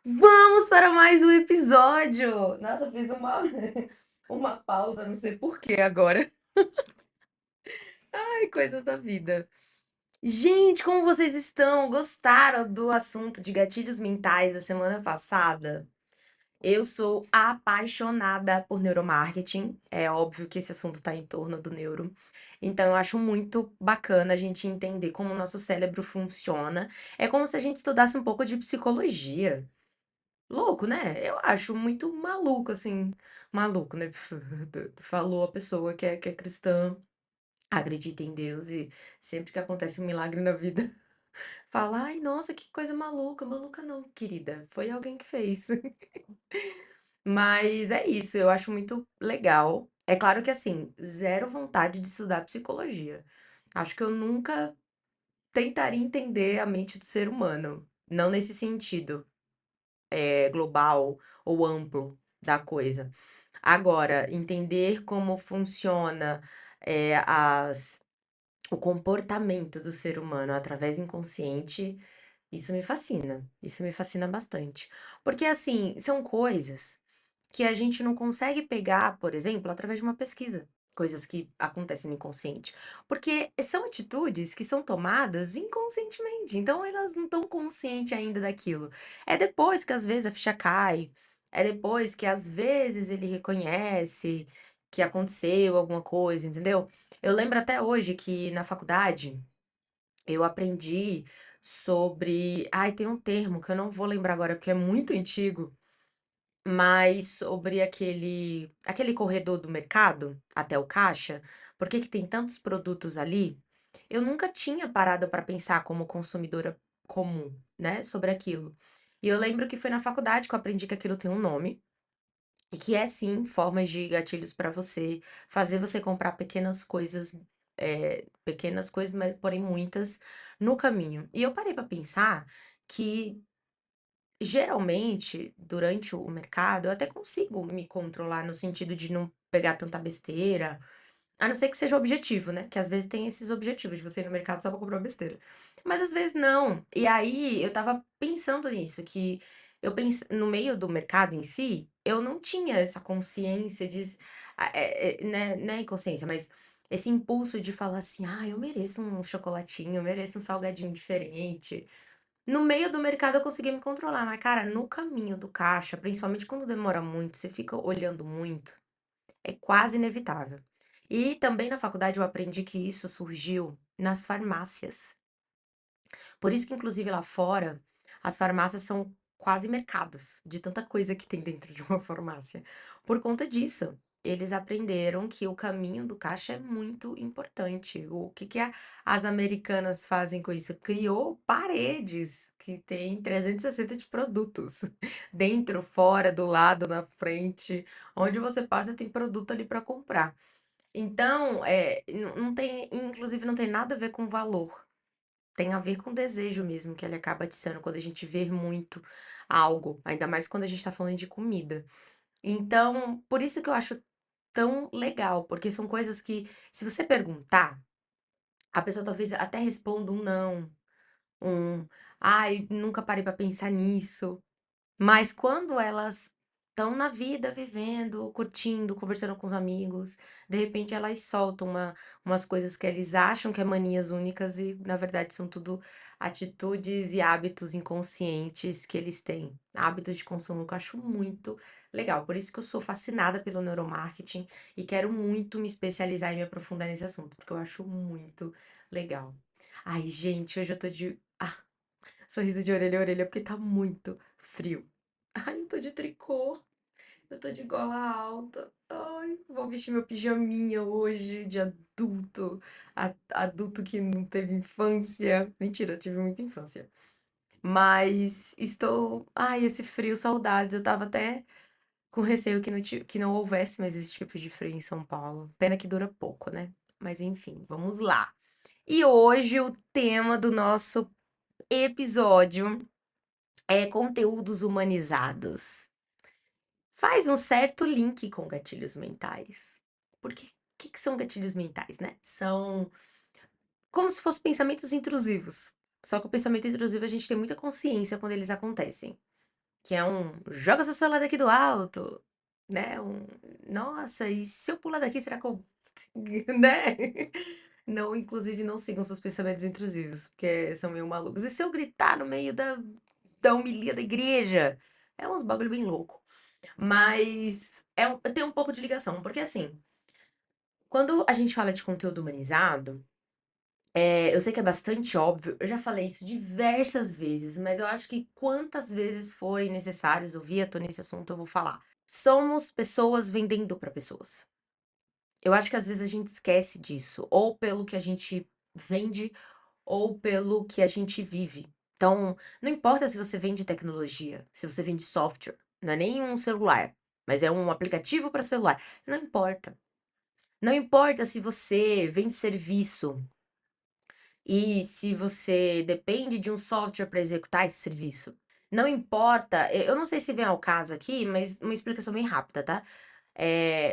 Vamos para mais um episódio! Nossa, eu fiz uma pausa, não sei por que agora. Ai, coisas da vida. Gente, como vocês estão? Gostaram do assunto de gatilhos mentais da semana passada? Eu sou apaixonada por neuromarketing. É óbvio que esse assunto está em torno do neuro. Então, eu acho muito bacana a gente entender como o nosso cérebro funciona. É como se a gente estudasse um pouco de psicologia. Louco, né? Eu acho muito maluco, assim. Maluco, né? Falou a pessoa que é cristã, acredita em Deus e sempre que acontece um milagre na vida, fala: ai, nossa, que coisa maluca. Maluca não, querida. Foi alguém que fez. Mas é isso, eu acho muito legal. É claro que, assim, zero vontade de estudar psicologia. Acho que eu nunca tentaria entender a mente do ser humano. Não nesse sentido, global ou amplo da coisa. Agora, entender como funciona, as o comportamento do ser humano através inconsciente, isso me fascina bastante. Porque, assim, são coisas que a gente não consegue pegar, por exemplo, através de uma pesquisa. Coisas que acontecem no inconsciente. Porque são atitudes que são tomadas inconscientemente. Então, elas não estão conscientes ainda daquilo. É depois que às vezes a ficha cai. É depois que às vezes ele reconhece que aconteceu alguma coisa, entendeu? Eu lembro até hoje que na faculdade eu aprendi sobre. Ai, tem um termo que eu não vou lembrar agora porque é muito antigo, mas sobre aquele corredor do mercado até o caixa, por que que tem tantos produtos ali? Eu nunca tinha parado para pensar como consumidora comum, né, sobre aquilo. E eu lembro que foi na faculdade que eu aprendi que aquilo tem um nome e que é sim formas de gatilhos para você fazer você comprar pequenas coisas, mas porém muitas no caminho. E eu parei para pensar que geralmente, durante o mercado, eu até consigo me controlar no sentido de não pegar tanta besteira, a não ser que seja o objetivo, né? Que às vezes tem esses objetivos de você ir no mercado só pra comprar besteira. Mas às vezes não. E aí eu tava pensando nisso, que no meio do mercado em si, eu não tinha essa consciência de, né, inconsciência, mas esse impulso de falar assim, ah, eu mereço um chocolatinho, eu mereço um salgadinho diferente. No meio do mercado eu consegui me controlar, mas, cara, no caminho do caixa, principalmente quando demora muito, você fica olhando muito, é quase inevitável. E também na faculdade eu aprendi que isso surgiu nas farmácias. Por isso que, inclusive, lá fora, as farmácias são quase mercados, de tanta coisa que tem dentro de uma farmácia. Por conta disso, eles aprenderam que o caminho do caixa é muito importante. O que que as americanas fazem com isso? Criou paredes que tem 360 de produtos. Dentro, fora, do lado, na frente. Onde você passa, tem produto ali para comprar. Então, não tem, inclusive, não tem nada a ver com valor. Tem a ver com desejo mesmo, que ele acaba atiçando quando a gente vê muito algo, ainda mais quando a gente tá falando de comida. Então, por isso que eu acho tão legal, porque são coisas que, se você perguntar, a pessoa talvez até responda um não, um, ai, nunca parei pra pensar nisso. Mas quando elas estão na vida, vivendo, curtindo, conversando com os amigos, de repente elas soltam umas coisas que eles acham que é manias únicas e, na verdade, são tudo atitudes e hábitos inconscientes que eles têm. Hábitos de consumo que eu acho muito legal. Por isso que eu sou fascinada pelo neuromarketing e quero muito me especializar e me aprofundar nesse assunto, porque eu acho muito legal. Ai, gente, hoje eu tô de sorriso de orelha a orelha porque tá muito frio. Ai, eu tô de tricô. Eu tô de gola alta. Ai, vou vestir meu pijaminha hoje de adulto. Adulto que não teve infância. Mentira, eu tive muita infância. Mas estou. Ai, esse frio, saudades. Eu tava até com receio que não houvesse mais esse tipo de frio em São Paulo. Pena que dura pouco, né? Mas enfim, vamos lá. E hoje o tema do nosso episódio é conteúdos humanizados. Faz um certo link com gatilhos mentais. Porque o que que são gatilhos mentais, né? São como se fossem pensamentos intrusivos. Só que o pensamento intrusivo a gente tem muita consciência quando eles acontecem. que é um joga seu celular daqui do alto, né? Nossa, e se eu pular daqui, será que eu, né? Não, inclusive, não sigam seus pensamentos intrusivos, porque são meio malucos. E se eu gritar no meio da homilia da igreja? É uns bagulho bem louco. Mas tem um pouco de ligação, porque assim, quando a gente fala de conteúdo humanizado, eu sei que é bastante óbvio, eu já falei isso diversas vezes, mas eu acho que quantas vezes forem necessárias ouvir, eu tô nesse assunto, eu vou falar. Somos pessoas vendendo para pessoas. Eu acho que às vezes a gente esquece disso, ou pelo que a gente vende, ou pelo que a gente vive. Então, não importa se você vende tecnologia, se você vende software, não é nem um celular, mas é um aplicativo para celular. Não importa. Não importa se você vende serviço e se você depende de um software para executar esse serviço. Não importa, eu não sei se vem ao caso aqui, mas uma explicação bem rápida, tá?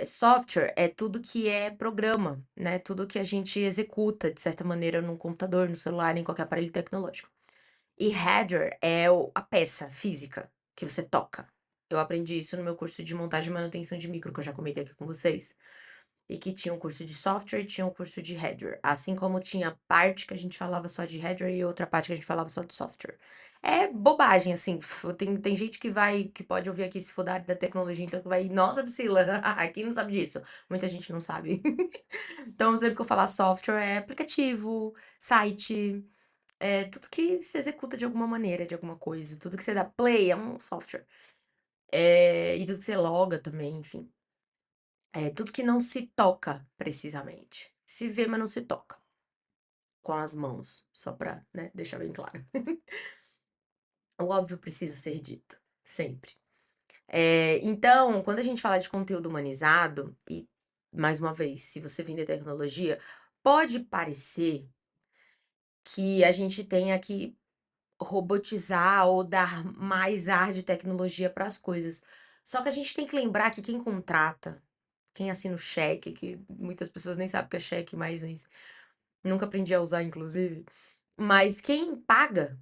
Software é tudo que é programa, né? Tudo que a gente executa, de certa maneira, num computador, no celular, em qualquer aparelho tecnológico. E header é a peça física que você toca. Eu aprendi isso no meu curso de montagem e manutenção de micro, que eu já comentei aqui com vocês. E que tinha um curso de software e tinha um curso de header. Assim como tinha parte que a gente falava só de header e outra parte que a gente falava só de software. É bobagem, assim. Tem gente que pode ouvir aqui se for da área da tecnologia, então que vai, nossa, Priscila, quem não sabe disso? Muita gente não sabe. Então, sempre que eu falar software é aplicativo, site, tudo que se executa de alguma maneira, de alguma coisa. Tudo que você dá play é um software. E tudo que você loga também, enfim. Tudo que não se toca precisamente. Se vê, mas não se toca. Com as mãos, só pra, né, deixar bem claro. O óbvio precisa ser dito, sempre. Então, quando a gente fala de conteúdo humanizado, e mais uma vez, se você vender tecnologia, pode parecer que a gente tenha que robotizar ou dar mais ar de tecnologia para as coisas. Só que a gente tem que lembrar que quem contrata, quem assina o cheque, que muitas pessoas nem sabem o que é cheque mais, mas nunca aprendi a usar, inclusive. Mas quem paga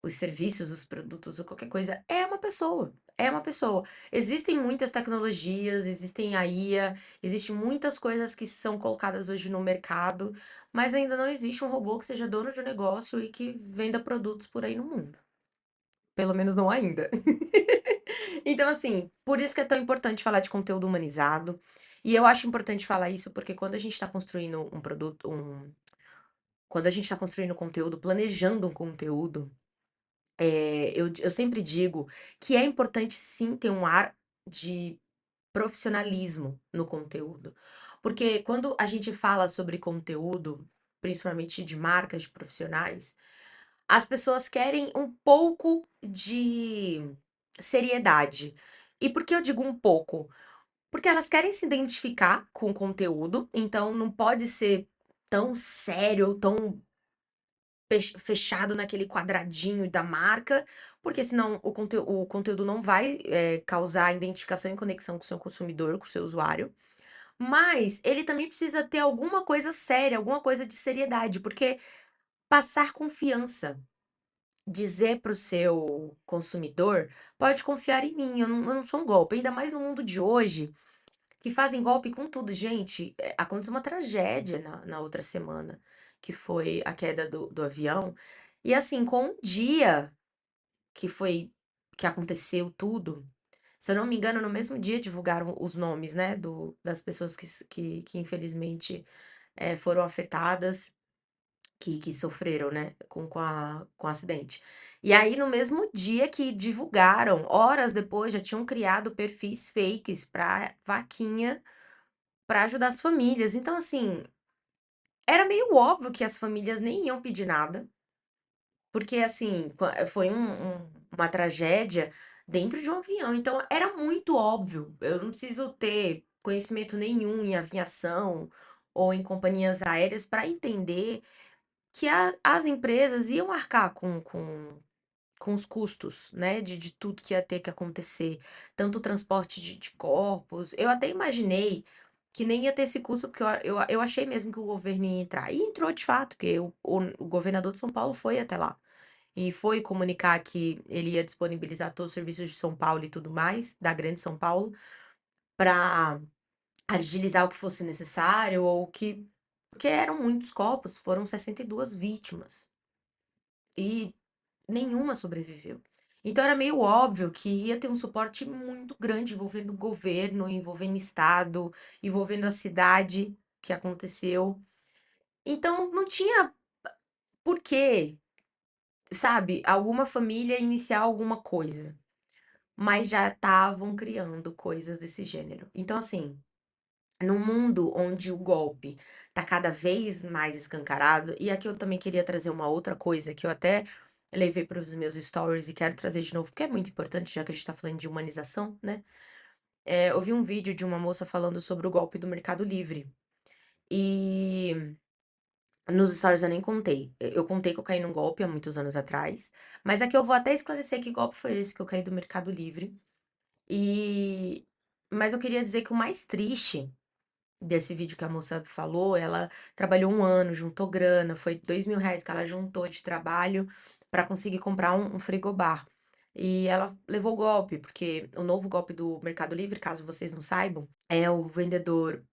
os serviços, os produtos ou qualquer coisa é uma pessoa. É uma pessoa. Existem muitas tecnologias, existem a IA, existem muitas coisas que são colocadas hoje no mercado, mas ainda não existe um robô que seja dono de um negócio e que venda produtos por aí no mundo. Pelo menos não ainda. Então, assim, por isso que é tão importante falar de conteúdo humanizado. E eu acho importante falar isso porque quando a gente está construindo um produto, quando a gente está construindo conteúdo, planejando um conteúdo, eu sempre digo que é importante sim ter um ar de profissionalismo no conteúdo. Porque quando a gente fala sobre conteúdo, principalmente de marcas, de profissionais, as pessoas querem um pouco de seriedade. E por que eu digo um pouco? Porque elas querem se identificar com o conteúdo, então não pode ser tão sério ou tão fechado naquele quadradinho da marca, porque senão o conteúdo não vai, causar identificação e conexão com o seu consumidor, com o seu usuário. Mas ele também precisa ter alguma coisa séria, alguma coisa de seriedade, porque passar confiança, dizer para o seu consumidor: "Pode confiar em mim, eu não sou um golpe", ainda mais no mundo de hoje, que fazem golpe com tudo. Gente, aconteceu uma tragédia na outra semana, que foi a queda do avião, e assim, com um dia que foi que aconteceu tudo, se eu não me engano, no mesmo dia divulgaram os nomes, né, das pessoas que infelizmente, foram afetadas, que sofreram, né, com o acidente. E aí, no mesmo dia que divulgaram, horas depois já tinham criado perfis fakes pra vaquinha para ajudar as famílias. Então, assim, era meio óbvio que as famílias nem iam pedir nada, porque, assim, foi uma tragédia dentro de um avião. Então, era muito óbvio. Eu não preciso ter conhecimento nenhum em aviação ou em companhias aéreas para entender que as empresas iam arcar com os custos, né, de tudo que ia ter que acontecer, tanto o transporte de corpos. Eu até imaginei que nem ia ter esse custo, porque eu achei mesmo que o governo ia entrar. E entrou de fato, porque o governador de São Paulo foi até lá. e foi comunicar que ele ia disponibilizar todos os serviços de São Paulo e tudo mais, da Grande São Paulo, para agilizar o que fosse necessário ou que porque eram muitos copos, foram 62 vítimas e nenhuma sobreviveu. Então era meio óbvio que ia ter um suporte muito grande envolvendo o governo, envolvendo estado, envolvendo a cidade que aconteceu. Então não tinha por que, sabe, alguma família iniciar alguma coisa, mas já estavam criando coisas desse gênero. Então assim, num mundo onde o golpe tá cada vez mais escancarado, e aqui eu também queria trazer uma outra coisa que eu até levei para os meus stories e quero trazer de novo, porque é muito importante, já que a gente tá falando de humanização, né? Eu vi um vídeo de uma moça falando sobre o golpe do Mercado Livre. E nos stories eu nem contei. Eu contei que eu caí num golpe há muitos anos atrás, mas aqui eu vou até esclarecer que golpe foi esse que eu caí do Mercado Livre. E mas eu queria dizer que o mais triste desse vídeo que a moça falou, ela trabalhou um ano, juntou grana, foi R$ 2.000 que ela juntou de trabalho para conseguir comprar um frigobar. E ela levou golpe, porque o novo golpe do Mercado Livre, caso vocês não saibam, é o vendedor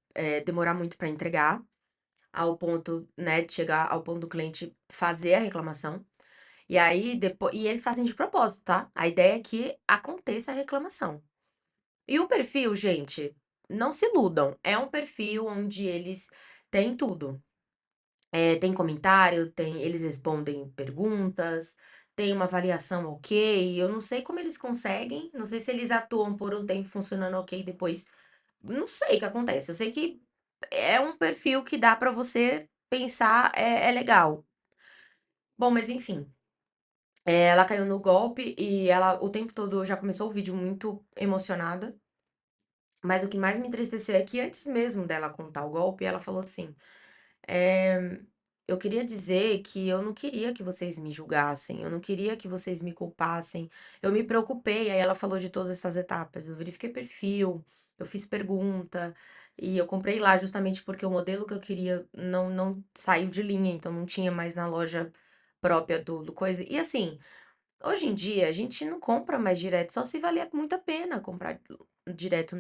demorar muito para entregar, ao ponto, né, de chegar ao ponto do cliente fazer a reclamação. E aí depois, e eles fazem de propósito, tá? A ideia é que aconteça a reclamação. E o perfil, gente, não se iludam, é um perfil onde eles têm tudo. Tem comentário, eles respondem perguntas, tem uma avaliação ok. Eu não sei como eles conseguem, não sei se eles atuam por um tempo funcionando ok, depois não sei o que acontece. Eu sei que é um perfil que dá pra você pensar, é legal. Bom, mas enfim, ela caiu no golpe e ela o tempo todo já começou o vídeo muito emocionada. Mas o que mais me entristeceu é que antes mesmo dela contar o golpe, ela falou assim: eu queria dizer que eu não queria que vocês me julgassem, eu não queria que vocês me culpassem. Eu me preocupei". Aí ela falou de todas essas etapas. Eu verifiquei perfil, eu fiz pergunta, e eu comprei lá justamente porque o modelo que eu queria não saiu de linha, então não tinha mais na loja própria do coisa. E assim, hoje em dia a gente não compra mais direto, só se valer muito a pena comprar direto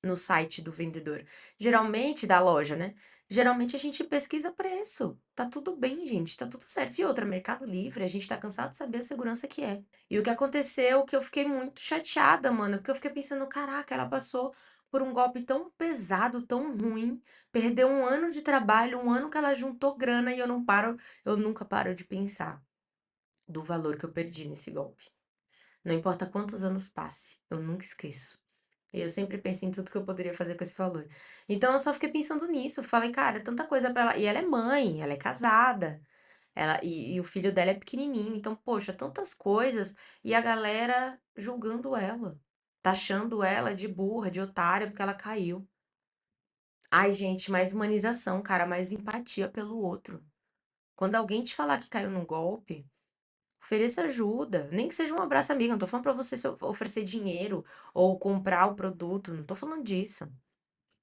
no site do vendedor. Geralmente da loja, né. Geralmente a gente pesquisa preço. Tá tudo bem, gente, tá tudo certo. E outra, Mercado Livre, a gente tá cansado de saber a segurança que é. E o que aconteceu, que eu fiquei muito chateada, mano, porque eu fiquei pensando: "Caraca, ela passou por um golpe tão pesado, tão ruim, perdeu um ano de trabalho, um ano que ela juntou grana", e eu nunca paro de pensar do valor que eu perdi nesse golpe. Não importa quantos anos passe, eu nunca esqueço. E eu sempre penso em tudo que eu poderia fazer com esse valor. Então eu só fiquei pensando nisso, falei: "Cara, é tanta coisa pra ela", e ela é mãe, ela é casada, e o filho dela é pequenininho, então, poxa, tantas coisas, e a galera julgando ela, taxando ela de burra, de otária, porque ela caiu. Ai, gente, mais humanização, cara, mais empatia pelo outro. Quando alguém te falar que caiu num golpe, ofereça ajuda, nem que seja um abraço amigo, não tô falando pra você se oferecer dinheiro ou comprar o produto, não tô falando disso.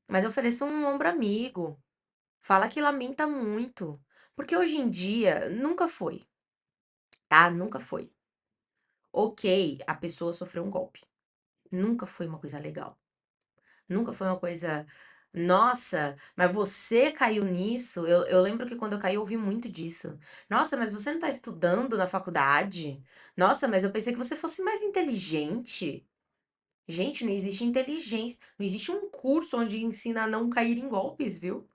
Mas ofereça um ombro amigo, fala que lamenta muito, porque hoje em dia nunca foi, tá, nunca foi. Ok, a pessoa sofreu um golpe, nunca foi uma coisa legal, nunca foi uma coisa: "Nossa, mas você caiu nisso?". Eu lembro que quando eu caí eu ouvi muito disso: "Nossa, mas você não tá estudando na faculdade? Nossa, mas eu pensei que você fosse mais inteligente". Gente, não existe inteligência, não existe um curso onde ensina a não cair em golpes, viu?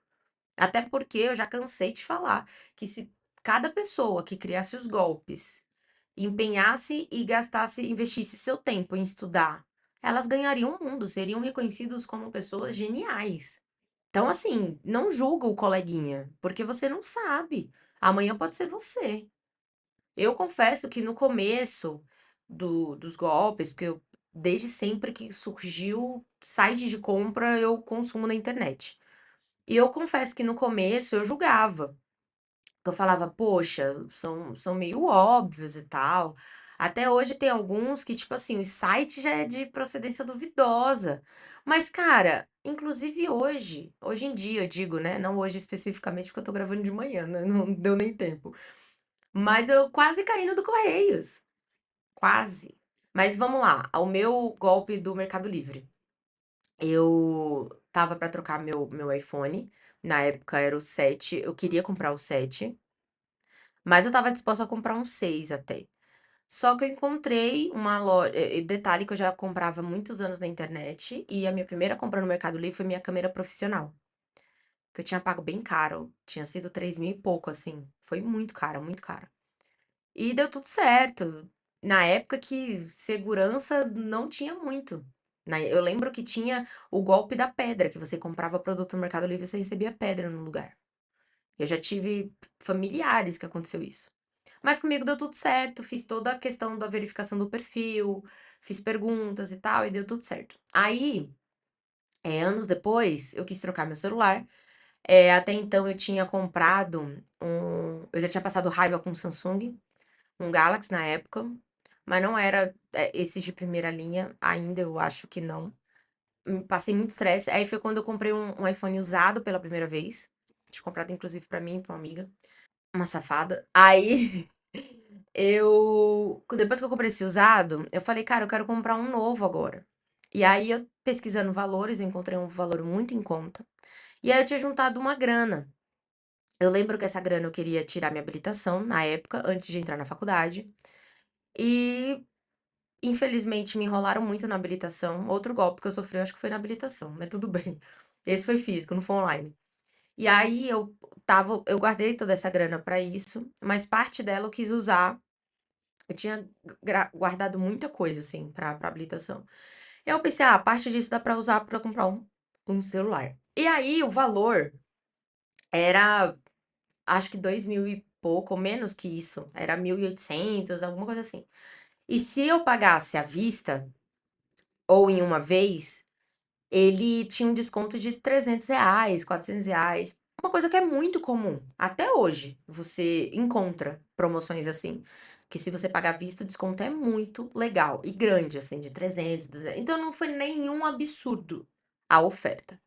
Até porque eu já cansei de falar que se cada pessoa que criasse os golpes, empenhasse e gastasse, investisse seu tempo em estudar, elas ganhariam o mundo, seriam reconhecidos como pessoas geniais. Então, assim, não julga o coleguinha, porque você não sabe. Amanhã pode ser você. Eu confesso que no começo dos golpes, porque eu, desde sempre que surgiu site de compra, eu consumo na internet. E eu confesso que no começo eu julgava. Eu falava: "Poxa, são meio óbvios e tal". Até hoje tem alguns que, tipo assim, o site já é de procedência duvidosa. Mas, cara, inclusive hoje em dia eu digo, né, não hoje especificamente porque eu tô gravando de manhã, né, não deu nem tempo. Mas eu quase caí no do Correios. Quase. Mas vamos lá, o meu golpe do Mercado Livre. Eu tava pra trocar meu iPhone, na época era o 7, eu queria comprar o 7, mas eu estava disposta a comprar um 6 até. Só que eu encontrei uma loja, detalhe que eu já comprava há muitos anos na internet, e a minha primeira compra no Mercado Livre foi minha câmera profissional, que eu tinha pago bem caro, tinha sido 3 mil e pouco, assim, foi muito cara, muito cara. E deu tudo certo. Na época que segurança não tinha muito. Eu lembro que tinha o golpe da pedra, que você comprava produto no Mercado Livre e você recebia pedra no lugar. Eu já tive familiares que aconteceu isso. Mas comigo deu tudo certo, fiz toda a questão da verificação do perfil, fiz perguntas e tal, e deu tudo certo. Aí, anos depois, eu quis trocar meu celular. Até então eu tinha comprado eu já tinha passado raiva com o Samsung, um Galaxy na época, mas não era, esses de primeira linha, ainda eu acho que não. Passei muito estresse. Aí foi quando eu comprei um iPhone usado pela primeira vez. Tinha comprado inclusive pra mim e pra uma amiga. Uma safada. Aí depois que eu comprei esse usado, eu falei, cara, eu quero comprar um novo agora. E aí eu pesquisando valores, eu encontrei um valor muito em conta. E aí eu tinha juntado uma grana. Eu lembro que essa grana eu queria tirar minha habilitação na época, antes de entrar na faculdade. E infelizmente me enrolaram muito na habilitação. Outro golpe que eu sofri, eu acho que foi na habilitação, mas tudo bem. Esse foi físico, não foi online. E aí eu guardei toda essa grana pra isso, mas parte dela eu quis usar. Eu tinha guardado muita coisa assim pra habilitação. E aí eu pensei, ah, parte disso dá pra usar pra comprar um celular. E aí o valor era, acho que 2 mil e pouco, ou menos que isso. Era 1.800, alguma coisa assim. E se eu pagasse à vista, ou em uma vez, ele tinha um desconto de R$ 300, R$ 400, uma coisa que é muito comum. Até hoje você encontra promoções assim, que se você pagar à vista, o desconto é muito legal e grande, assim, de 300, 200. Então não foi nenhum absurdo a oferta.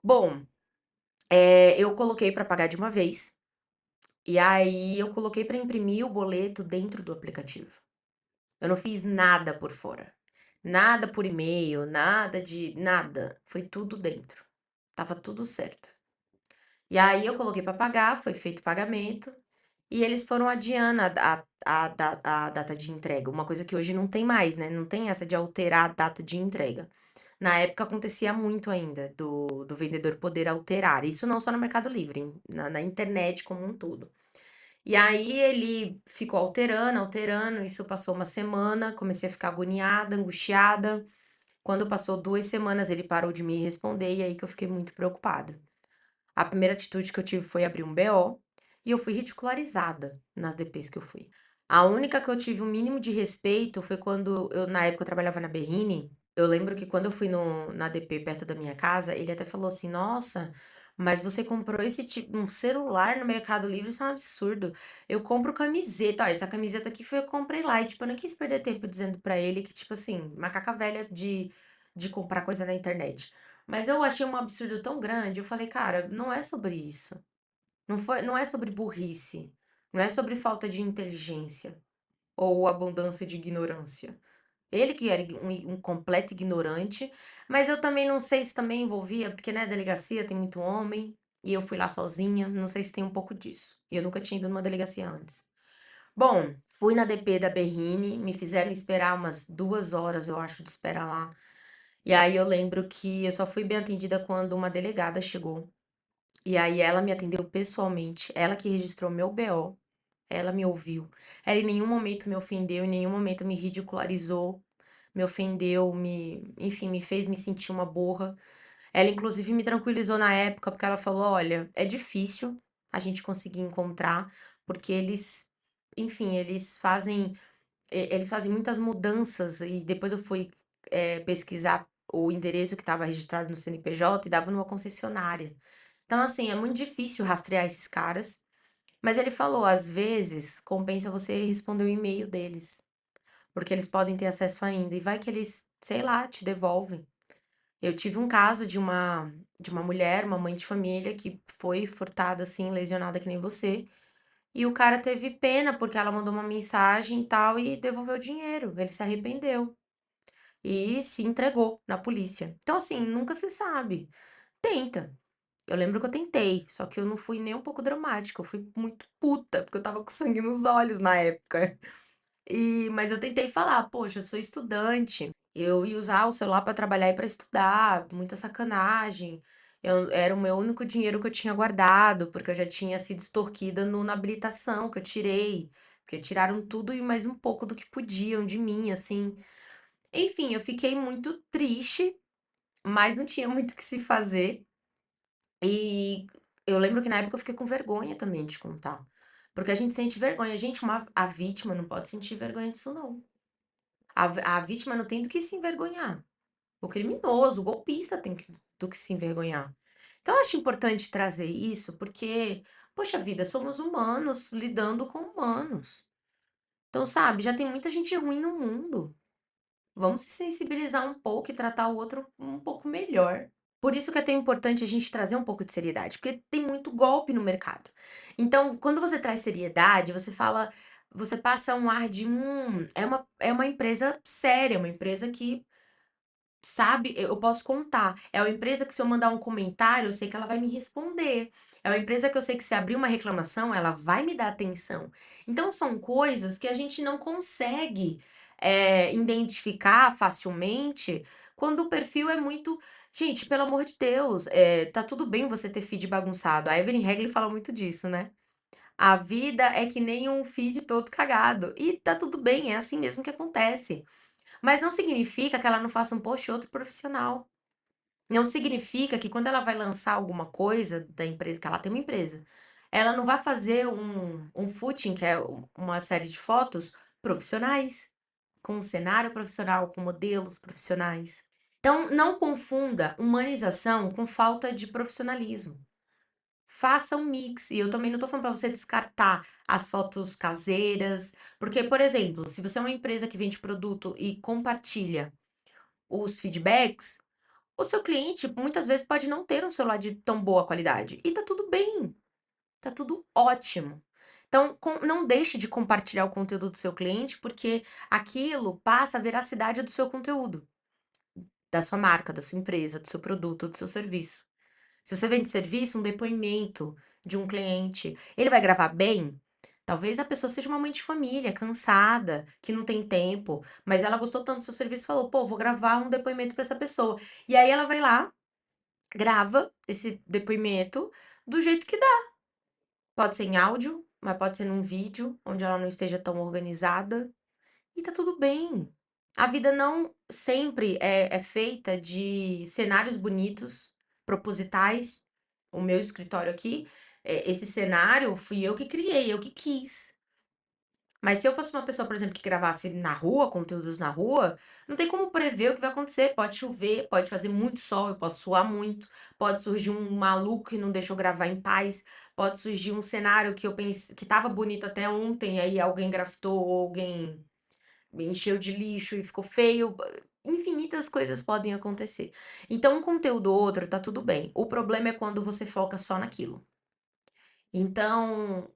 Bom, eu coloquei para pagar de uma vez, e aí eu coloquei para imprimir o boleto dentro do aplicativo. Eu não fiz nada por fora. Nada por e-mail, nada. Foi tudo dentro. Tava tudo certo. E aí eu coloquei pra pagar, foi feito o pagamento e eles foram adiando a data de entrega, uma coisa que hoje não tem mais, né? Não tem essa de alterar a data de entrega. Na época acontecia muito ainda do vendedor poder alterar. Isso não só no Mercado Livre, na internet como um todo. E aí ele ficou alterando, alterando, isso passou uma semana, comecei a ficar agoniada, angustiada. Quando passou 2 semanas, ele parou de me responder e aí que eu fiquei muito preocupada. A primeira atitude que eu tive foi abrir um BO e eu fui ridicularizada nas DPs que eu fui. A única que eu tive um mínimo de respeito foi quando na época eu trabalhava na Berrini. Eu lembro que quando eu fui na DP perto da minha casa, ele até falou assim: Nossa, mas você comprou esse tipo, um celular no Mercado Livre, isso é um absurdo. Eu compro camiseta. Ó, essa camiseta aqui foi eu que comprei lá. E, tipo, eu não quis perder tempo dizendo pra ele que, tipo assim, macaca velha de comprar coisa na internet. Mas eu achei um absurdo tão grande. Eu falei, cara, não é sobre isso. Não é sobre burrice. Não é sobre falta de inteligência ou abundância de ignorância. Ele que era um completo ignorante, mas eu também não sei se também envolvia, porque, né, delegacia tem muito homem, e eu fui lá sozinha, não sei se tem um pouco disso. E eu nunca tinha ido numa delegacia antes. Bom, fui na DP da Berrine, me fizeram esperar umas 2 horas, eu acho, de espera lá. E aí eu lembro que eu só fui bem atendida quando uma delegada chegou. E aí ela me atendeu pessoalmente, ela que registrou meu BO, ela me ouviu. Ela em nenhum momento me ofendeu, em nenhum momento me ridicularizou, me ofendeu, enfim, me fez me sentir uma burra. Ela inclusive me tranquilizou na época, porque ela falou: "Olha, é difícil a gente conseguir encontrar, porque enfim, eles fazem muitas mudanças", e depois eu fui, pesquisar o endereço que estava registrado no CNPJ e dava numa concessionária. Então, assim, é muito difícil rastrear esses caras, mas ele falou: "Às vezes, compensa você responder o e-mail deles, porque eles podem ter acesso ainda, e vai que eles, sei lá, te devolvem". Eu tive um caso de uma mulher, uma mãe de família, que foi furtada, assim, lesionada que nem você, E o cara teve pena, porque ela mandou uma mensagem e tal e devolveu o dinheiro. Ele se arrependeu e se entregou na polícia. Então, assim, nunca se sabe. Tenta. Eu lembro que eu tentei, só que eu não fui nem um pouco dramática, eu fui muito puta, porque eu estava com sangue nos olhos na época. Mas eu tentei falar: "Poxa, eu sou estudante, eu ia usar o celular para trabalhar e para estudar, muita sacanagem. Era o meu único dinheiro que eu tinha guardado, porque eu já tinha sido extorquida na habilitação que eu tirei, porque tiraram tudo e mais um pouco do que podiam de mim, assim". Enfim, eu fiquei muito triste, mas não tinha muito o que se fazer. E eu lembro que na época eu fiquei com vergonha também de contar, porque a gente sente vergonha. Gente, a vítima não pode sentir vergonha disso não. A vítima não tem do que se envergonhar. O criminoso, o golpista tem do que se envergonhar. Então eu acho importante trazer isso, porque, poxa vida, somos humanos lidando com humanos. Então, sabe, já tem muita gente ruim no mundo. Vamos se sensibilizar um pouco e tratar o outro um pouco melhor. Por isso que é tão importante a gente trazer um pouco de seriedade, porque tem muito golpe no mercado. Então, quando você traz seriedade, você passa um ar de, é uma empresa séria, uma empresa que sabe, eu posso contar. É uma empresa que se eu mandar um comentário, eu sei que ela vai me responder. É uma empresa que eu sei que se abrir uma reclamação, ela vai me dar atenção. Então são coisas que a gente não consegue, identificar facilmente quando o perfil é muito gente, pelo amor de Deus, tá tudo bem você ter feed bagunçado. A Evelyn Regli fala muito disso, né. A vida é que nem um feed todo cagado, e tá tudo bem, é assim mesmo que acontece. Mas não significa que ela não faça um post outro profissional. Não significa que quando ela vai lançar alguma coisa da empresa, que ela tem uma empresa, ela não vai fazer um footing, que é uma série de fotos profissionais, com um cenário profissional, com modelos profissionais. Então, não confunda humanização com falta de profissionalismo. Faça um mix. E eu também não tô falando para você descartar as fotos caseiras, porque, por exemplo, se você é uma empresa que vende produto e compartilha os feedbacks, o seu cliente muitas vezes pode não ter um celular de tão boa qualidade. E tá tudo bem, tá tudo ótimo. Então, não deixe de compartilhar o conteúdo do seu cliente, porque aquilo passa a veracidade do seu conteúdo, da sua marca, da sua empresa, do seu produto, do seu serviço. Se você vende serviço, um depoimento de um cliente, ele vai gravar bem? Talvez a pessoa seja uma mãe de família, cansada, que não tem tempo, mas ela gostou tanto do seu serviço e falou: pô, vou gravar um depoimento para essa pessoa. E aí ela vai lá, grava esse depoimento do jeito que dá. Pode ser em áudio, mas pode ser num vídeo, onde ela não esteja tão organizada. E tá tudo bem. A vida não sempre é feita de cenários bonitos, propositais. O meu escritório aqui, esse cenário fui eu que criei, eu que quis. Mas se eu fosse uma pessoa, por exemplo, que gravasse na rua, conteúdos na rua, não tem como prever o que vai acontecer. Pode chover, pode fazer muito sol, eu posso suar muito, pode surgir um maluco que não deixa eu gravar em paz, pode surgir um cenário que eu pensei que estava bonito até ontem, aí alguém grafitou ou alguém encheu de lixo e ficou feio. Infinitas coisas podem acontecer. Então, um conteúdo ou outro tá tudo bem. O problema é quando você foca só naquilo. Então,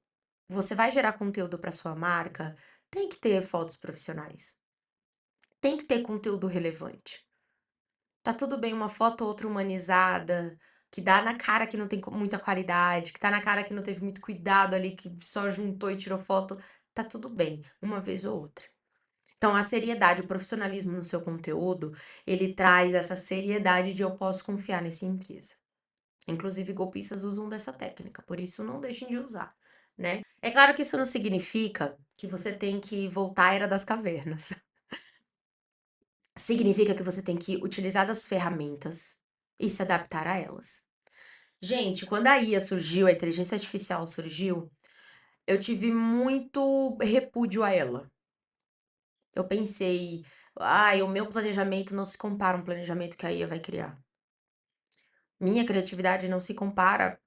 você vai gerar conteúdo para sua marca, tem que ter fotos profissionais, tem que ter conteúdo relevante. Tá tudo bem uma foto ou outra humanizada, que dá na cara que não tem muita qualidade, que tá na cara que não teve muito cuidado ali, que só juntou e tirou foto, tá tudo bem, uma vez ou outra. Então a seriedade, o profissionalismo no seu conteúdo, ele traz essa seriedade de eu posso confiar nessa empresa. Inclusive golpistas usam dessa técnica, por isso não deixem de usar, né. É claro que isso não significa que você tem que voltar à era das cavernas. Significa que você tem que utilizar das ferramentas e se adaptar a elas. Gente, quando a IA surgiu, a inteligência artificial surgiu, eu tive muito repúdio a ela. Eu pensei: "Ai, o meu planejamento não se compara a um planejamento que a IA vai criar. Minha criatividade não se compara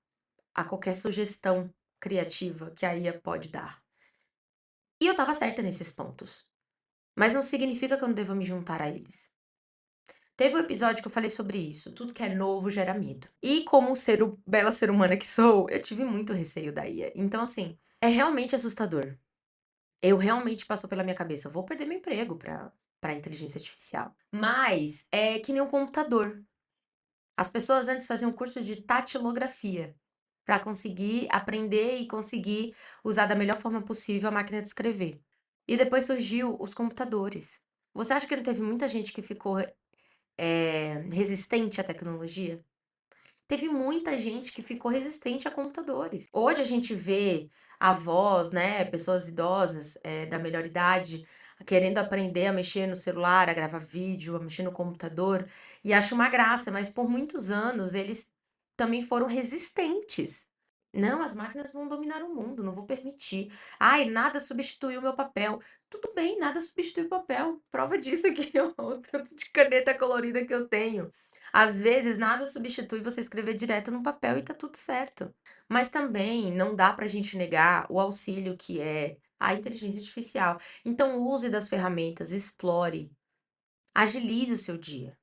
a qualquer sugestão criativa que a IA pode dar". E eu estava certa nesses pontos, mas não significa que eu não deva me juntar a eles. Teve um episódio que eu falei sobre isso, tudo que é novo gera medo. E como bela ser humana que sou, eu tive muito receio da IA. Então, assim, É realmente assustador. Eu realmente passou pela minha cabeça: "Eu vou perder meu emprego pra inteligência artificial". Mas é que nem um computador. As pessoas antes faziam curso de tatilografia, para conseguir aprender e conseguir usar da melhor forma possível a máquina de escrever. E depois surgiu os computadores. Você acha que não teve muita gente que ficou, resistente à tecnologia? Teve muita gente que ficou resistente a computadores. Hoje a gente vê avós, né, pessoas idosas, da melhor idade, querendo aprender a mexer no celular, a gravar vídeo, a mexer no computador, e acho uma graça, mas por muitos anos eles também foram resistentes. "Não, as máquinas vão dominar o mundo, não vou permitir. Ai, nada substitui o meu papel". Tudo bem, nada substitui o papel. Prova disso aqui, ó, o tanto de caneta colorida que eu tenho. Às vezes, nada substitui você escrever direto no papel e tá tudo certo. Mas também não dá pra gente negar o auxílio que é a inteligência artificial. Então, use das ferramentas, explore, agilize o seu dia.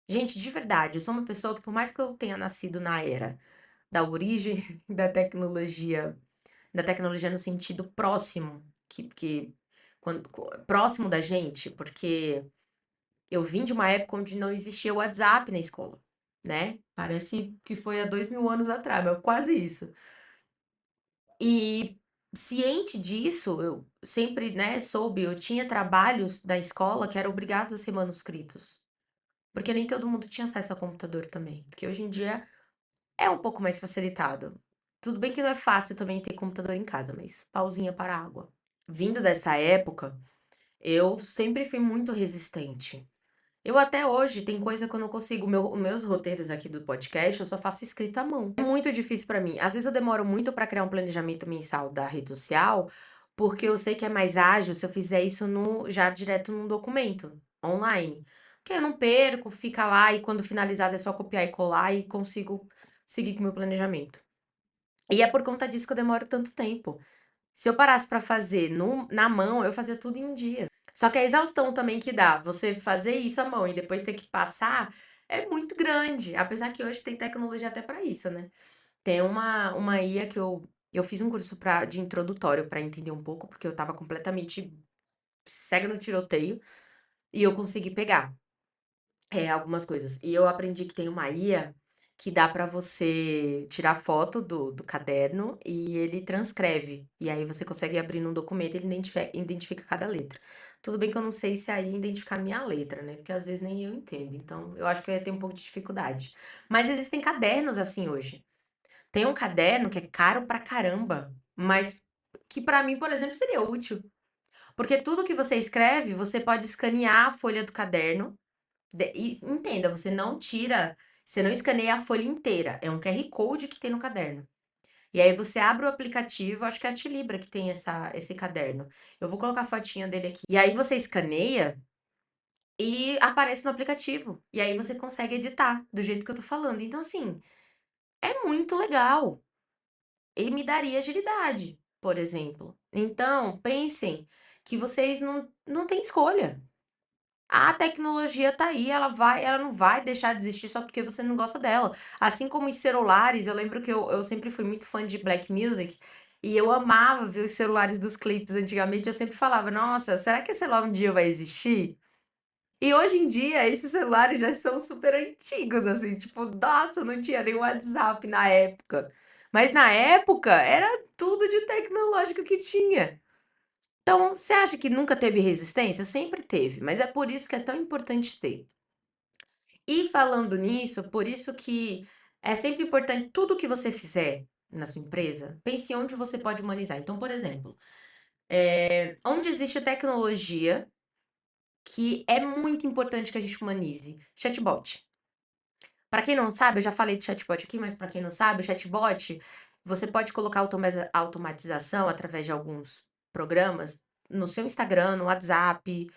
Gente, de verdade, eu sou uma pessoa que, por mais que eu tenha nascido na era da origem da tecnologia no sentido próximo, que quando próximo da gente, porque eu vim de uma época onde não existia o WhatsApp na escola, né. Parece que foi há 2000 anos atrás, mas quase isso. E ciente disso, eu sempre, né, soube, eu tinha trabalhos da escola que eram obrigados a ser manuscritos, porque nem todo mundo tinha acesso a computador também, porque hoje em dia é um pouco mais facilitado. Tudo bem que não é fácil também ter computador em casa, mas pauzinha para a água. Vindo dessa época, eu sempre fui muito resistente. Eu até hoje tem coisa que eu não consigo. Os meus roteiros aqui do podcast, eu só faço escrita à mão. É muito difícil pra mim. Às vezes eu demoro muito pra criar um planejamento mensal da rede social, porque eu sei que é mais ágil se eu fizer isso no já direto num documento online. Porque eu não perco, fica lá e quando finalizado é só copiar e colar e consigo seguir com o meu planejamento. E é por conta disso que eu demoro tanto tempo. Se eu parasse pra fazer na mão, eu fazia tudo em um dia. Só que a exaustão também que dá, você fazer isso à mão e depois ter que passar, é muito grande, apesar que hoje tem tecnologia até pra isso, né. Tem uma IA que eu fiz um curso de introdutório pra entender um pouco, porque eu estava completamente cega no tiroteio, e eu consegui pegar. Algumas coisas. E eu aprendi que tem uma IA que dá pra você tirar foto do caderno e ele transcreve. E aí você consegue abrir num documento, ele identifica cada letra. Tudo bem que eu não sei se a IA identifica a minha letra, né, porque às vezes nem eu entendo, então eu acho que eu ia ter um pouco de dificuldade. Mas existem cadernos assim hoje. Tem um caderno que é caro pra caramba, mas que pra mim, por exemplo, seria útil. Porque tudo que você escreve, você pode escanear a folha do caderno e entenda, você não escaneia a folha inteira, é um QR Code que tem no caderno. E aí você abre o aplicativo, acho que é a Tilibra que tem esse caderno. Eu vou colocar a fotinha dele aqui. E aí você escaneia e aparece no aplicativo. E aí você consegue editar do jeito que eu tô falando. Então, assim, é muito legal. E me daria agilidade, por exemplo. Então, pensem que vocês não têm escolha. A tecnologia tá aí, ela não vai deixar de existir só porque você não gosta dela. Assim como os celulares, eu lembro que eu sempre fui muito fã de Black Music, e eu amava ver os celulares dos clipes antigamente, eu sempre falava: "Nossa, será que esse celular um dia vai existir?". E hoje em dia, esses celulares já são super antigos, assim, tipo, nossa, não tinha nem WhatsApp na época. Mas na época, era tudo de tecnológico que tinha. Então, você acha que nunca teve resistência? Sempre teve, mas é por isso que é tão importante ter. E falando nisso, por isso que é sempre importante tudo que você fizer na sua empresa, pense onde você pode humanizar. Então, por exemplo, onde existe tecnologia que é muito importante que a gente humanize? Chatbot. Para quem não sabe, eu já falei de chatbot aqui, mas para quem não sabe, o chatbot, você pode colocar automatização através de alguns programas no seu Instagram, no WhatsApp,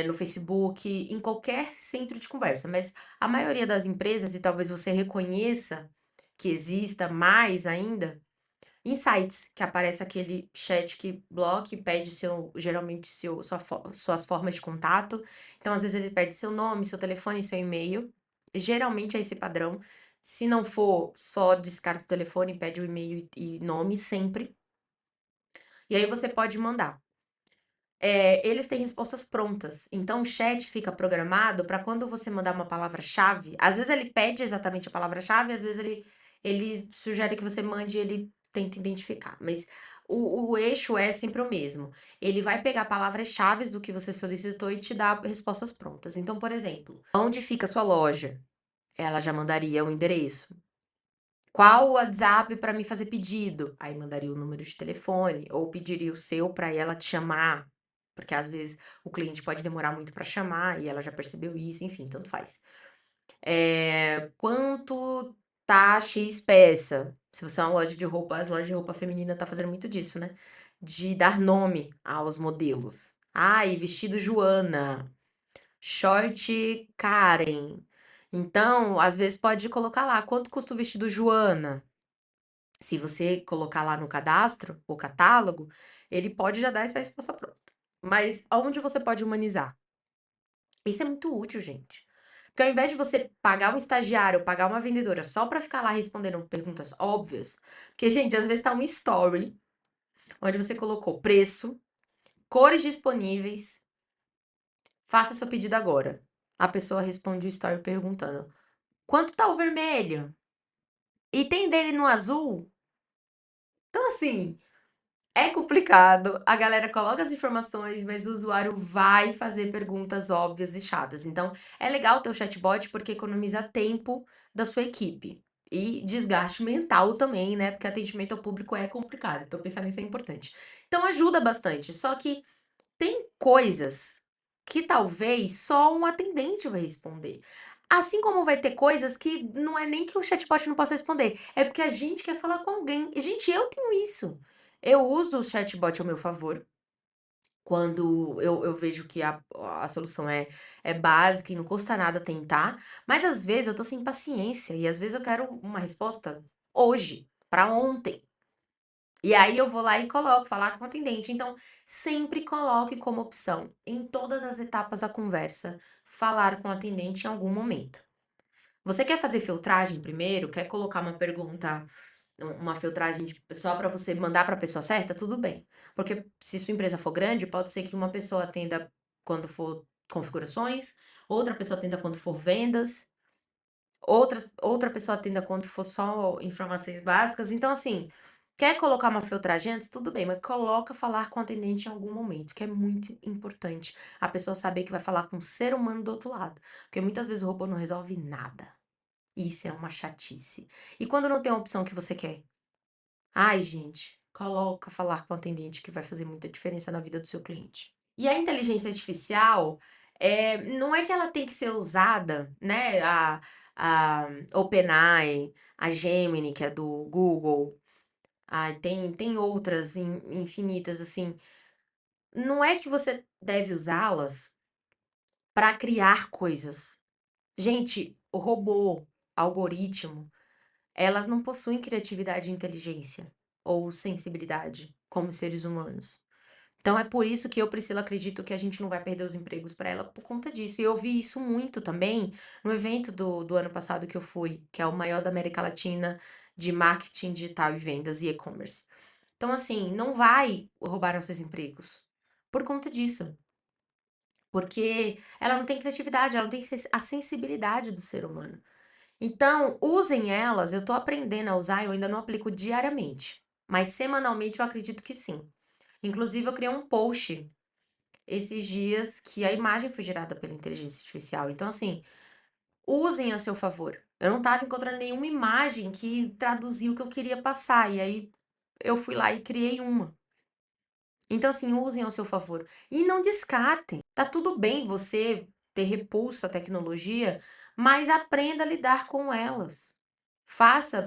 no Facebook, em qualquer centro de conversa, mas a maioria das empresas, e talvez você reconheça que exista mais ainda, em sites, que aparece aquele chat que bloca e pede geralmente suas formas de contato. Então, às vezes, ele pede seu nome, seu telefone, seu e-mail. Geralmente é esse padrão. Se não for, só descarta o telefone, pede o e-mail e nome sempre. E aí você pode mandar. Eles têm respostas prontas. Então o chat fica programado para quando você mandar uma palavra-chave, às vezes ele pede exatamente a palavra-chave, às vezes ele sugere que você mande e ele tenta identificar. Mas o eixo é sempre o mesmo. Ele vai pegar palavras-chaves do que você solicitou e te dar respostas prontas. Então, por exemplo, onde fica a sua loja? Ela já mandaria o endereço. Qual o WhatsApp para me fazer pedido? Aí mandaria o número de telefone ou pediria o seu para ela te chamar, porque às vezes o cliente pode demorar muito para chamar e ela já percebeu isso, enfim, tanto faz. Quanto tá X peça? Se você é uma loja de roupa, as lojas de roupa feminina tá fazendo muito disso, né? De dar nome aos modelos. Ai, vestido Joana, short Karen. Então, às vezes pode colocar lá, quanto custa o vestido Joana? Se você colocar lá no cadastro, o catálogo, ele pode já dar essa resposta pronta. Mas aonde você pode humanizar? Isso é muito útil, gente. Porque ao invés de você pagar um estagiário, pagar uma vendedora só pra ficar lá respondendo perguntas óbvias, porque, gente, às vezes tá um story onde você colocou preço, cores disponíveis, faça seu pedido agora. A pessoa responde o story perguntando: quanto tá o vermelho? E tem dele no azul? Então, assim, é complicado, a galera coloca as informações, mas o usuário vai fazer perguntas óbvias e chatas. Então, é legal ter o chatbot porque economiza tempo da sua equipe e desgaste mental também, né? Porque atendimento ao público é complicado. Então, pensar nisso é importante. Então, ajuda bastante. Só que tem coisas que talvez só um atendente vai responder. Assim como vai ter coisas que não é nem que o chatbot não possa responder, é porque a gente quer falar com alguém. E, gente, eu tenho isso. Eu uso o chatbot ao meu favor quando eu vejo que a solução é básica e não custa nada tentar, mas às vezes eu tô sem paciência e às vezes eu quero uma resposta hoje, para ontem. E aí eu vou lá e coloco, falar com o atendente. Então, sempre coloque como opção, em todas as etapas da conversa, falar com o atendente em algum momento. Você quer fazer filtragem primeiro? Quer colocar uma pergunta, uma filtragem só para você mandar para a pessoa certa? Tudo bem. Porque se sua empresa for grande, pode ser que uma pessoa atenda quando for configurações, outra pessoa atenda quando for vendas, outra pessoa atenda quando for só informações básicas. Então, assim, quer colocar uma filtragem antes? Tudo bem, mas coloca falar com o atendente em algum momento, que é muito importante. A pessoa saber que vai falar com um ser humano do outro lado. Porque muitas vezes o robô não resolve nada. Isso é uma chatice. E quando não tem a opção que você quer? Ai, gente, coloca falar com o atendente que vai fazer muita diferença na vida do seu cliente. E a inteligência artificial, não é que ela tem que ser usada, né? A OpenAI, a Gemini, que é do Google, tem outras infinitas, assim. Não é que você deve usá-las para criar coisas. Gente, o robô, algoritmo, elas não possuem criatividade e inteligência ou sensibilidade como seres humanos. Então é por isso que eu, Priscila, acredito que a gente não vai perder os empregos para ela por conta disso. E eu vi isso muito também no evento do ano passado que eu fui, que é o maior da América Latina de marketing digital e vendas e e-commerce. Então, assim, não vai roubar nossos empregos por conta disso. Porque ela não tem criatividade, ela não tem a sensibilidade do ser humano. Então, usem elas, eu tô aprendendo a usar, eu ainda não aplico diariamente, mas semanalmente eu acredito que sim. Inclusive, eu criei um post esses dias que a imagem foi gerada pela inteligência artificial. Então, assim, usem a seu favor. Eu não estava encontrando nenhuma imagem que traduzia o que eu queria passar, e aí eu fui lá e criei uma. Então, assim, usem ao seu favor. E não descartem. Tá tudo bem você ter repulsa à tecnologia, mas aprenda a lidar com elas.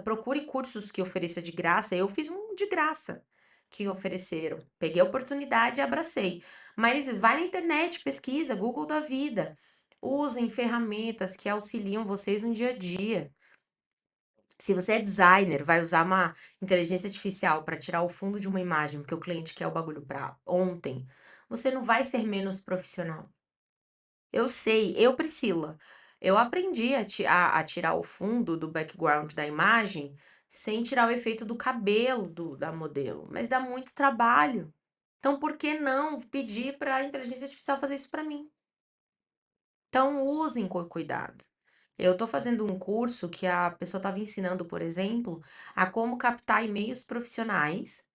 Procure cursos que ofereça de graça. Eu fiz um de graça que ofereceram. Peguei a oportunidade e abracei. Mas vai na internet, pesquisa, Google da vida. Usem ferramentas que auxiliam vocês no dia a dia. Se você é designer, vai usar uma inteligência artificial para tirar o fundo de uma imagem, porque o cliente quer o bagulho para ontem, você não vai ser menos profissional. Eu sei, eu, Priscila, eu aprendi a tirar o fundo do background da imagem sem tirar o efeito do cabelo da modelo, mas dá muito trabalho. Então por que não pedir para a inteligência artificial fazer isso para mim? Então usem com cuidado. Eu estou fazendo um curso que a pessoa estava ensinando, por exemplo, a como captar e-mails profissionais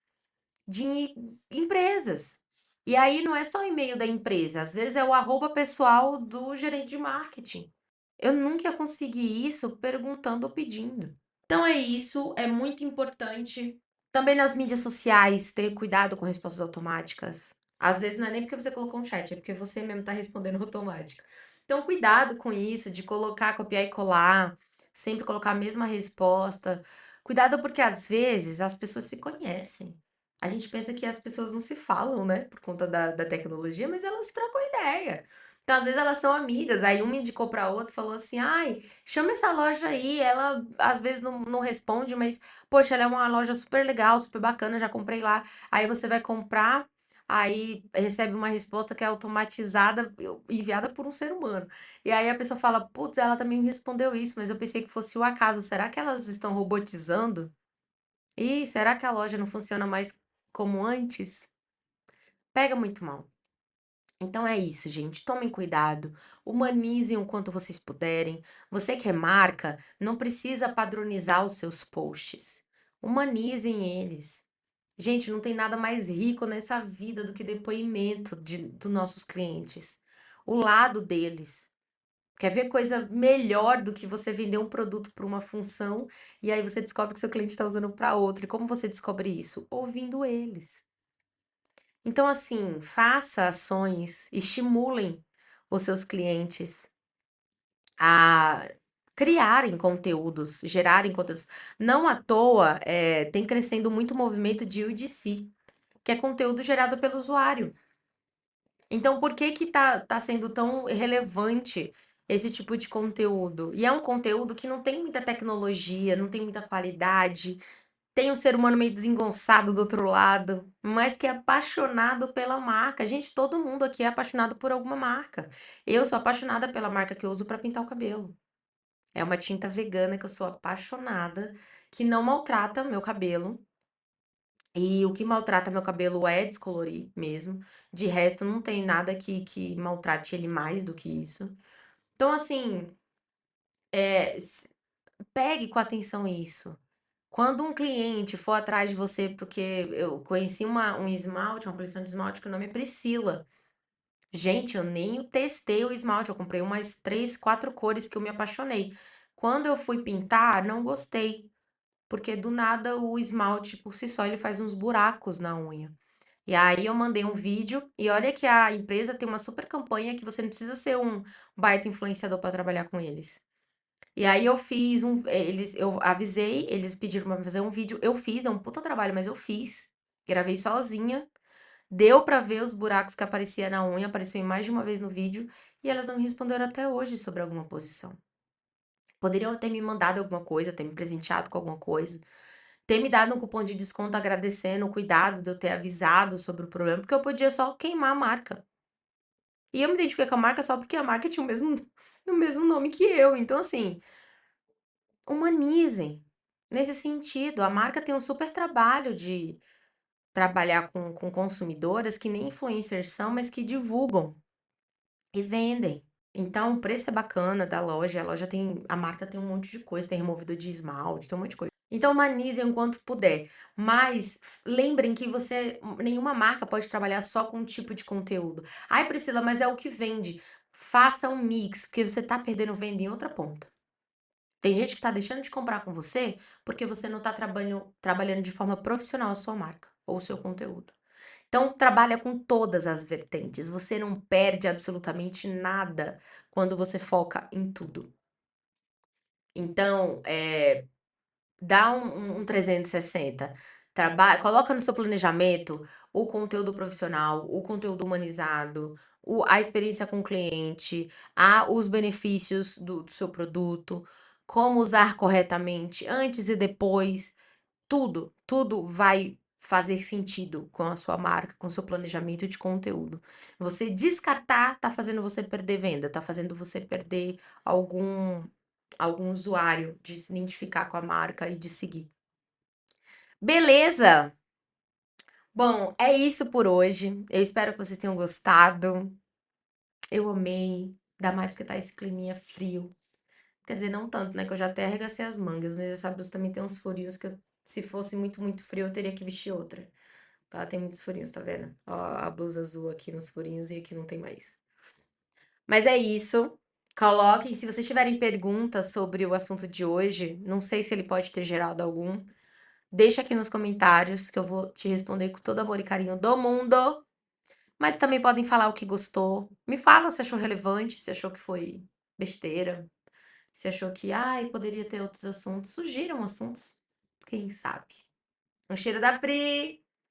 de empresas. E aí não é só e-mail da empresa, às vezes é o arroba pessoal do gerente de marketing. Eu nunca ia conseguir isso perguntando ou pedindo. Então é isso, é muito importante. Também nas mídias sociais, ter cuidado com respostas automáticas. Às vezes não é nem porque você colocou um chat, é porque você mesmo está respondendo automático. Então, cuidado com isso, de colocar, copiar e colar, sempre colocar a mesma resposta. Cuidado porque às vezes as pessoas se conhecem. A gente pensa que as pessoas não se falam, né, por conta da tecnologia, mas elas trocam ideia. Então, às vezes, elas são amigas, aí uma indicou para outra, falou assim: ai, chama essa loja aí. Ela às vezes não responde, mas poxa, ela é uma loja super legal, super bacana, já comprei lá. Aí você vai comprar, aí recebe uma resposta que é automatizada, enviada por um ser humano. E aí a pessoa fala: putz, ela também me respondeu isso, mas eu pensei que fosse o acaso. Será que elas estão robotizando? Ih, será que a loja não funciona mais como antes? Pega muito mal. Então é isso, gente. Tomem cuidado, humanizem o quanto vocês puderem. Você que é marca, não precisa padronizar os seus posts. Humanizem eles. Gente, não tem nada mais rico nessa vida do que depoimento dos nossos clientes. O lado deles. Quer ver coisa melhor do que você vender um produto para uma função e aí você descobre que seu cliente está usando para outra? E como você descobre isso? Ouvindo eles. Então, assim, faça ações, estimulem os seus clientes a criarem conteúdos, gerarem conteúdos. Não à toa, tem crescendo muito o movimento de UGC, que é conteúdo gerado pelo usuário. Então, por que que tá sendo tão relevante esse tipo de conteúdo? E é um conteúdo que não tem muita tecnologia, não tem muita qualidade, tem um ser humano meio desengonçado do outro lado, mas que é apaixonado pela marca. Gente, todo mundo aqui é apaixonado por alguma marca. Eu sou apaixonada pela marca que eu uso para pintar o cabelo. É uma tinta vegana que eu sou apaixonada, que não maltrata meu cabelo. E o que maltrata meu cabelo é descolorir mesmo. De resto, não tem nada que maltrate ele mais do que isso. Então, assim, pegue com atenção isso. Quando um cliente for atrás de você, porque eu conheci um esmalte, uma coleção de esmalte que o nome é Priscila. Gente, eu nem testei o esmalte, eu comprei umas 3, 4 cores que eu me apaixonei. Quando eu fui pintar, não gostei, porque do nada o esmalte por si só ele faz uns buracos na unha. E aí eu mandei um vídeo e olha que a empresa tem uma super campanha que você não precisa ser um baita influenciador para trabalhar com eles. E aí eu fiz eu avisei, eles pediram pra fazer um vídeo, eu fiz, deu um puta trabalho, mas eu fiz. Gravei sozinha, deu pra ver os buracos que aparecia na unha, apareceu mais de uma vez no vídeo, e elas não me responderam até hoje sobre alguma posição. Poderiam ter me mandado alguma coisa, ter me presenteado com alguma coisa, ter me dado um cupom de desconto agradecendo o cuidado de eu ter avisado sobre o problema, porque eu podia só queimar a marca. E eu me identifiquei com a marca só porque a marca tinha o mesmo nome que eu. Então, assim, humanizem. Nesse sentido, a marca tem um super trabalho de trabalhar com consumidoras que nem influencers são, mas que divulgam e vendem. Então, o preço é bacana da loja, a marca tem um monte de coisa, tem removido de esmalte, tem um monte de coisa. Então, humanizem o quanto puder, mas lembrem que nenhuma marca pode trabalhar só com um tipo de conteúdo. Ai, Priscila, mas é o que vende. Faça um mix, porque você tá perdendo venda em outra ponta. Tem gente que tá deixando de comprar com você porque você não tá trabalhando de forma profissional a sua marca ou o seu conteúdo. Então, trabalha com todas as vertentes. Você não perde absolutamente nada quando você foca em tudo. Então, dá um 360. Coloca no seu planejamento o conteúdo profissional, o conteúdo humanizado, a experiência com o cliente, os benefícios do seu produto, como usar corretamente antes e depois. Tudo vai fazer sentido com a sua marca, com o seu planejamento de conteúdo. Você descartar tá fazendo você perder venda, tá fazendo você perder algum algum usuário de se identificar com a marca e de seguir. Beleza! Bom, é isso por hoje. Eu espero que vocês tenham gostado. Eu amei, ainda mais porque tá esse climinha frio. Quer dizer, não tanto, né, que eu já até arregacei as mangas, mas essa blusa também tem uns furinhos que eu se fosse muito, muito frio, eu teria que vestir outra. Ela tem muitos furinhos, tá vendo? Ó, a blusa azul aqui nos furinhos e aqui não tem mais. Mas é isso. Coloquem, se vocês tiverem perguntas sobre o assunto de hoje, não sei se ele pode ter gerado algum, deixa aqui nos comentários que eu vou te responder com todo amor e carinho do mundo. Mas também podem falar o que gostou. Me fala se achou relevante, se achou que foi besteira, se achou que, ai, poderia ter outros assuntos. Sugiram assuntos, quem sabe. Um cheiro da Pri!